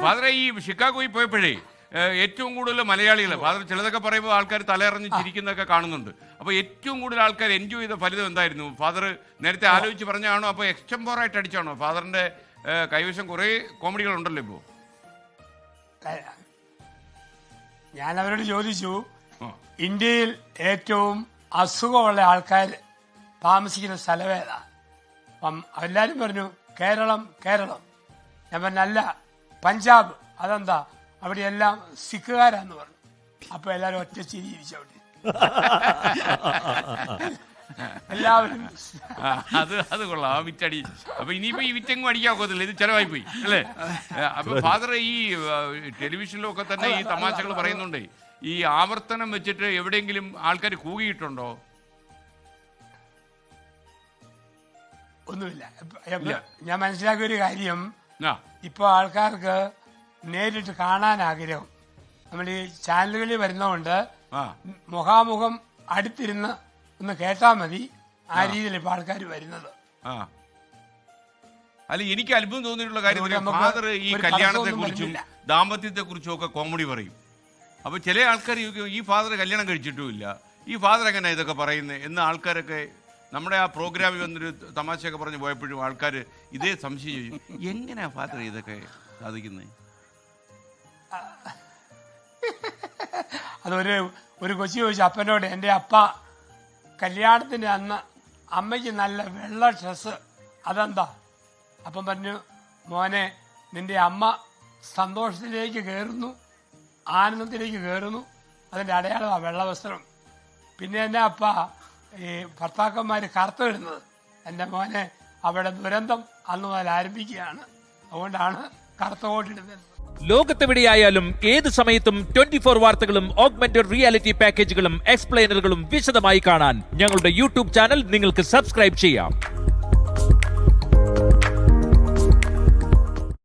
ഫാദറെ ഈ ഷിക്കാഗോയിൽ പോയപ്പോഴേ ഏറ്റവും കൂടുതൽ മലയാളികൾ ഫാദർ ചിലതൊക്കെ പറയുമ്പോൾ ആൾക്കാർ തലയിറങ്ങി ചിരിക്കുന്നതൊക്കെ കാണുന്നുണ്ട്. അപ്പോൾ ഏറ്റവും കൂടുതൽ ആൾക്കാർ എൻജോയ് ചെയ്ത ഫലിതം എന്തായിരുന്നു? ഫാദർ നേരത്തെ ആലോചിച്ച് പറഞ്ഞാണോ അപ്പോൾ എക്സ്റ്റംപോറായിട്ട് അടിച്ചാണോ? ഫാദറിന്റെ കൈവശം കുറേ കോമഡികളുണ്ടല്ലോ ഇപ്പോൾ. ഞാൻ അവരോട് ചോദിച്ചു, ഇന്ത്യയിൽ ഏറ്റവും അസുഖമുള്ള ആൾക്കാർ താമസിക്കുന്ന സ്ഥലമേതാ? അപ്പം എല്ലാവരും പറഞ്ഞു കേരളം. ഞാൻ പറഞ്ഞല്ല, പഞ്ചാബ്. അതെന്താ? അവിടെയെല്ലാം സിഖുകാരാന്ന് പറഞ്ഞു. അപ്പൊ എല്ലാരും ഒറ്റ ചിരി ചിരിച്ചവിടെ. എല്ലാവരും അത് കൊള്ളാം, ആ വിറ്റടി. അപ്പൊ ഇനിയിപ്പോ ഈ വിറ്റെങ്ങും അടിക്കാൻ ഒക്കത്തില്ല, ഇത് ചെലവായി പോയി അല്ലേ? അപ്പൊ ഫാദർ ഈ ടെലിവിഷനിലൊക്കെ തന്നെ ഈ തമാശകൾ പറയുന്നുണ്ടേ, ഈ ആവർത്തനം വെച്ചിട്ട് എവിടെയെങ്കിലും ആൾക്കാർ കൂകിയിട്ടുണ്ടോ? ഒന്നുമില്ല. ഞാൻ മനസ്സിലാക്കിയ ഒരു കാര്യം, ഇപ്പൊ ആൾക്കാർക്ക് നേരിട്ട് കാണാൻ ആഗ്രഹം. നമ്മൾ ഈ ചാനലുകളിൽ വരുന്നതുകൊണ്ട് മുഖാമുഖം അടുത്തിരുന്ന് ഒന്ന് കേട്ടാൽ മതി. ആ രീതിയിൽ ഇപ്പൊ ആൾക്കാർ വരുന്നത്. അല്ല, എനിക്ക് അത്ഭുതം തോന്നിയിട്ടുള്ള കാര്യം, ഫാദർ ഈ കല്യാണത്തെ കുറിച്ചും ദാമ്പത്യത്തെ കുറിച്ചും ഒക്കെ കോമഡി പറയും. അപ്പൊ ചില ആൾക്കാർ ഈ ഫാദർ കല്യാണം കഴിച്ചിട്ടുമില്ല, ഈ ഫാദർ എങ്ങനെ ഇതൊക്കെ പറയുന്നത് എന്ന് ആൾക്കാരൊക്കെ നമ്മുടെ ആ പ്രോഗ്രാമിൽ വന്നൊരു തമാശയൊക്കെ പറഞ്ഞ് പോയപ്പോഴും ആൾക്കാർ ഇതേ സംശയം ചോദിക്കും, എങ്ങനെയാ ഫാദർ ഇതൊക്കെ സാധിക്കുന്നത്? ഒരു കൊച്ചി ചോദിച്ചു അപ്പനോട്, എൻ്റെ അപ്പ കല്യാണത്തിൻ്റെ അന്ന് അമ്മയ്ക്ക് നല്ല വെള്ള ഡ്രസ്സ്, അതെന്താ? അപ്പം പറഞ്ഞു, മോനെ നിന്റെ അമ്മ സന്തോഷത്തിലേക്ക് കയറുന്നു, ആനന്ദത്തിലേക്ക് കയറുന്നു, അതിൻ്റെ അടയാളമാണ് വെള്ള വസ്ത്രം. പിന്നെ എൻ്റെ അപ്പ ഈ ഭർത്താക്കന്മാർ കറുത്തിടുന്നത്, എൻ്റെ മോനെ അവിടെ ദുരന്തം അന്ന് മുതൽ ആരംഭിക്കുകയാണ്, അതുകൊണ്ടാണ് കറുത്തോട്ടിടുന്നത്. ലോകത്തെവിടെയായാലും ഏത് സമയത്തും 24 വാർത്തകളും ഓഗ്മെന്റഡ് റിയാലിറ്റി പാക്കേജുകളും എക്സ്പ്ലെയിനറുകളും വിശദമായി കാണാൻ ഞങ്ങളുടെ യൂട്യൂബ് ചാനൽ നിങ്ങൾക്ക് സബ്സ്ക്രൈബ് ചെയ്യാം.